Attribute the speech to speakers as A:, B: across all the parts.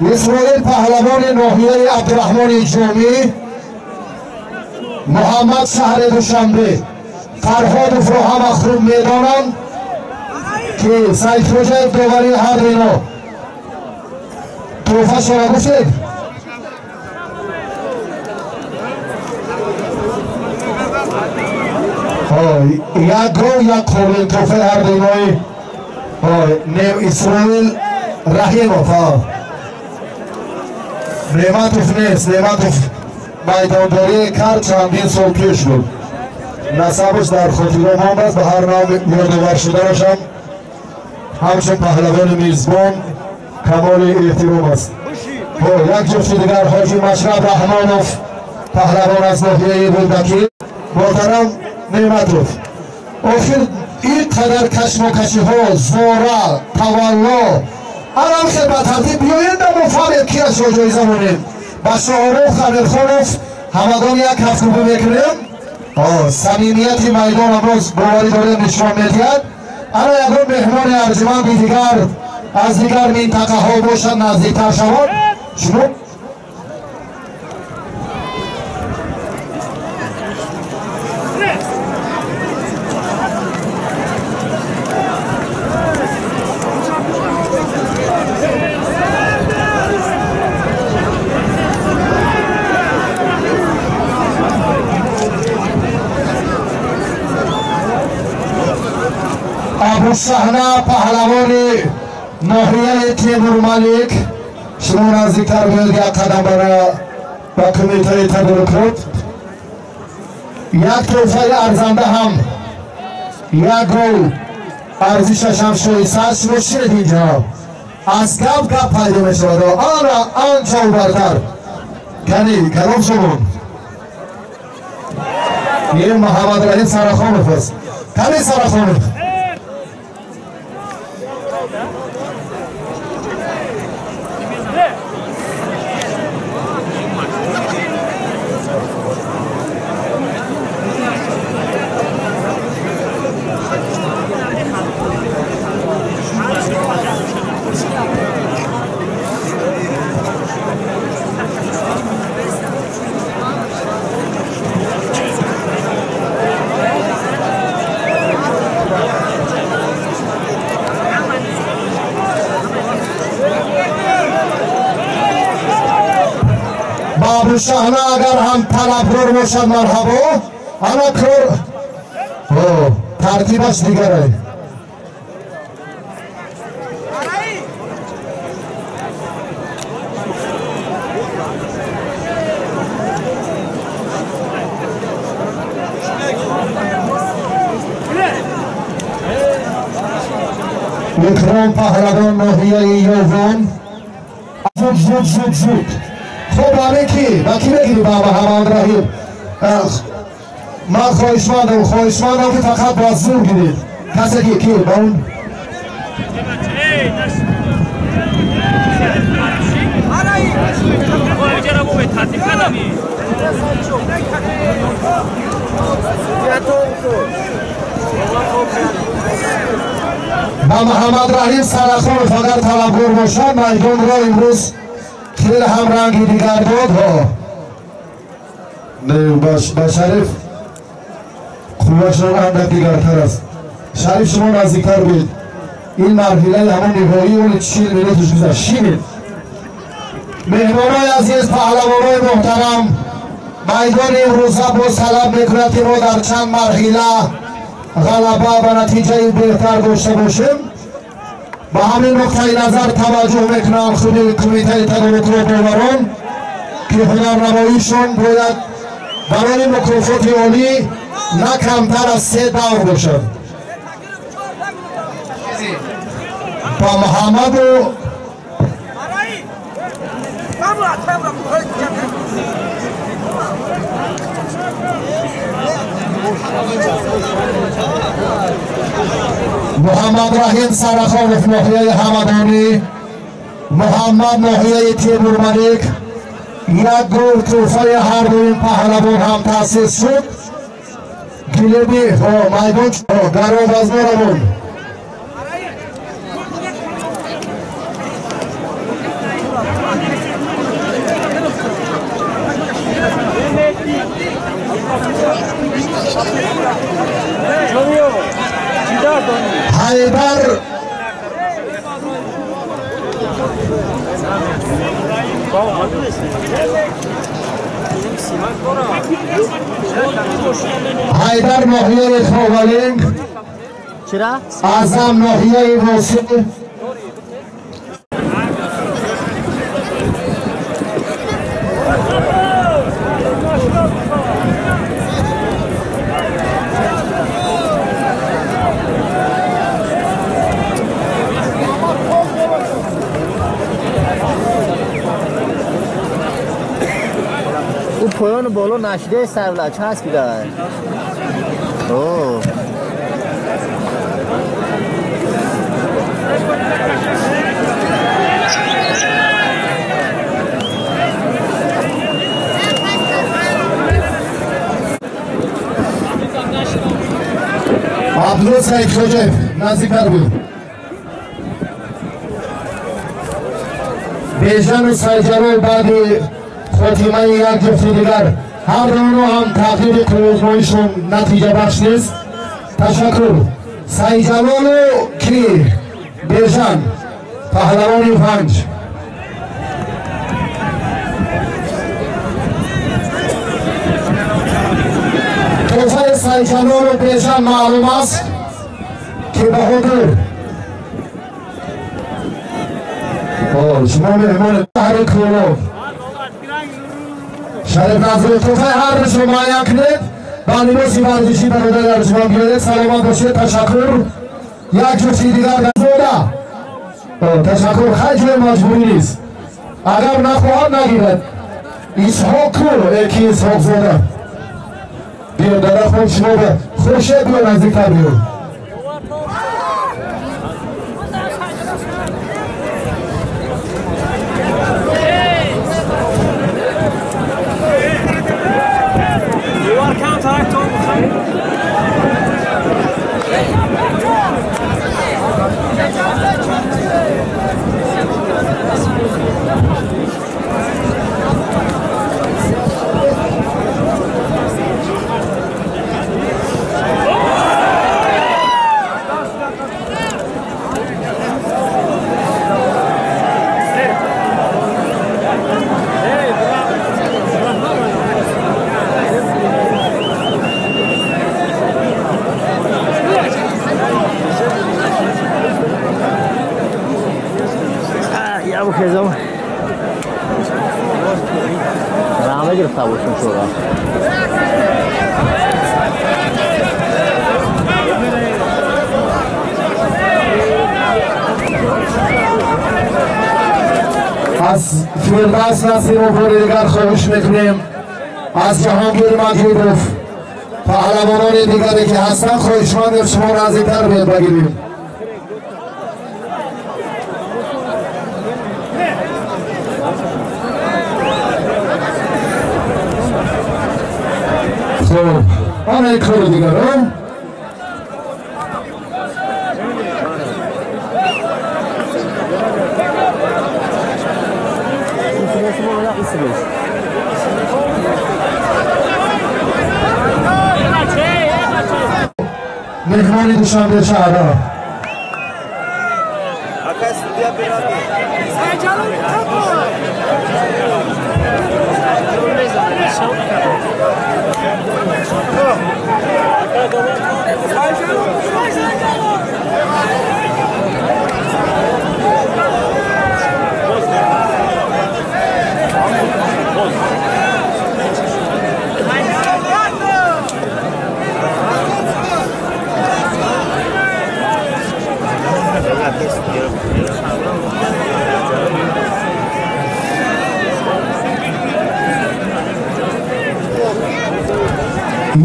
A: اسرائیل پهلوان ناحیه عبدالرحمن جامی، محمد شهر دوشنبه، فرهاد فروها مخروم میدانند که سعید رجب داوری هر دینا توفه شما گفتید یک گروه یک قابل توفه هر دینای نیم اسرائیل رحیموف نعمتوف نیست نعمتوف میدانداری کرد چندین سال پیش بود نسبش در خاطر ماند است به هر نام یادآور شدنش هم همچون پهلوان میزبان کمال احترام است. یک جفت دیگر حاجی مشرف رحمانوف پهلوان از ناحیه بولدکی محترم نعمتوف آخر این قدر کشمکشی ها زوره تولا الان خدمت هستی بیایید در مفاوضت کیش را جایزه مونیم با شاهرخ امیرخانوف همگان یک هفتگو میکنیم صمیمیت میدان امروز باوری داریم نشان میدهد الان یک مهمان ارجمند دیگر از دیگر منطقه ها باشد نزدیکتر شود شما ابو صحنه پهلوان ناحیه تیمور ملک شما نزدیکتر باید یک قدم برای با کمیته تدارکات یک توفه ارزنده هم یک گل ارزشش هم شایسته شما شنید اینجا از گپ پیدا می شود آن را آنچه و برتر کنی کلام شما این محمد رحیم سرخانوف است کنی سرخانوف ابو شهنه اگر هم طلبکار باشد مرحبا اما کار ترتیبش دیگره اکرام پهلوان ناحیه یوون زود خب همه کی؟ با کی بگیری با محمد رحیم من خواهشمندم که فقط با زور گیرید کسی کی با اون با محمد رحیم سرخانوف اگر طلبکار باشد میدان را امروز خیلی هم رنگی دیگر داد با شریف خوبش را اندک دیگرتر است شریف شما نزدیکتر بید این مرحله همون نهایی اون 40 مینوتش گذشت شیمید مهمانای عزیز پهلوانای محترم میدان امروزه باز طلب میکند که ما در چند مرحله غلبه و نتیجه بهتر داشته باشیم با همین نقطه نظر توجه میکنم خود کمیته تدارکات باوران که هنرنماییشون باید برای مکافات عالی نه کمتر از 3 دور باشد با محمد و محمد رحیم سرخانوف ناحیه همدانی محمد ناحیه تیمور ملک یک گل توفه هر دوین پهلوان هم تأسیس شد گلیبی میدان گرام از نارمون حیدر حیدر ناحیه خوالنگ
B: چرا؟
A: اعظم ناحیه واسه
B: او پایان بالا نشده سرلا چه هست بیده؟ اوه
A: عبدالله سعید خوجه نزدیکتر بود بیژن و سعید جلال بعد خاتمه یک جفت دیگر هر دانو هم تغییر کلوزمایشون نتیجه بخش نیست. تشکر. سعید جلال و کی بیژن پهلوان پنج توفه سعید جلال و بیژن معلوم است که بهادر شما مهمان هر کلو شریف نظر توفه هر شما یک کنید با لباسی ورزشی برادر در شما بیارید. سلامت باشید. تشکر. یک جفتی دیگر در زوده تشکر. خیلی مجبوری نیست اگر نخواهد نگیرد. اسحاق کو یکی اسحاق زوده بیا در خود شما به خوشه بیا نزدیکتر بیا.
B: خیزم رامه گرفته باشون شورا
A: از فیلدرس نصیر و بار دیگر خواهش میکنیم از جهانگیر مجیدوف پهلوانان دیگری که هستن خواهشمند شما نزدیکتر بیاد بگیریم. خب آن یک کار دیگر مهمانی دوشنبه شهرها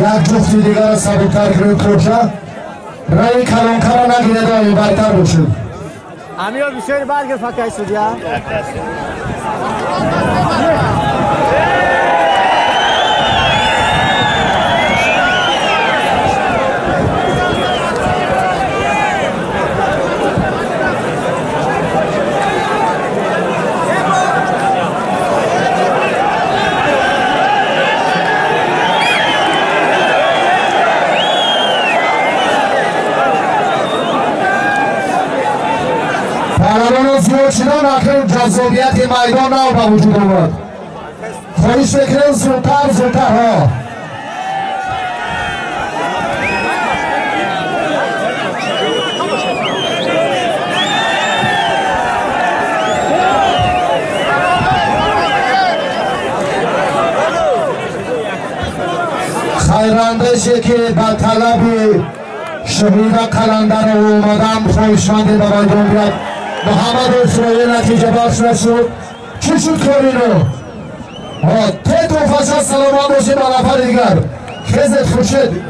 A: یک جفتی دیگر سبکتر کنید کوچه رای کلانکر را نگیرد و برتر باشید.
B: امیر بسیاری برگرد فکر سودیا
A: پهلوان زیاد شدن اکنون جذابیت میدان نو به وجود آمد. خواهش میکنم زودتر ها. خیراندشی که به طلب شهید قلندر اومدم خواهشمند به میدان بیاد. محمد اسرائیل نتیجه بخش نشد. چی شد کاری رو؟ ته توفش سلامت باشید به نفر دیگر. خیزت خوشید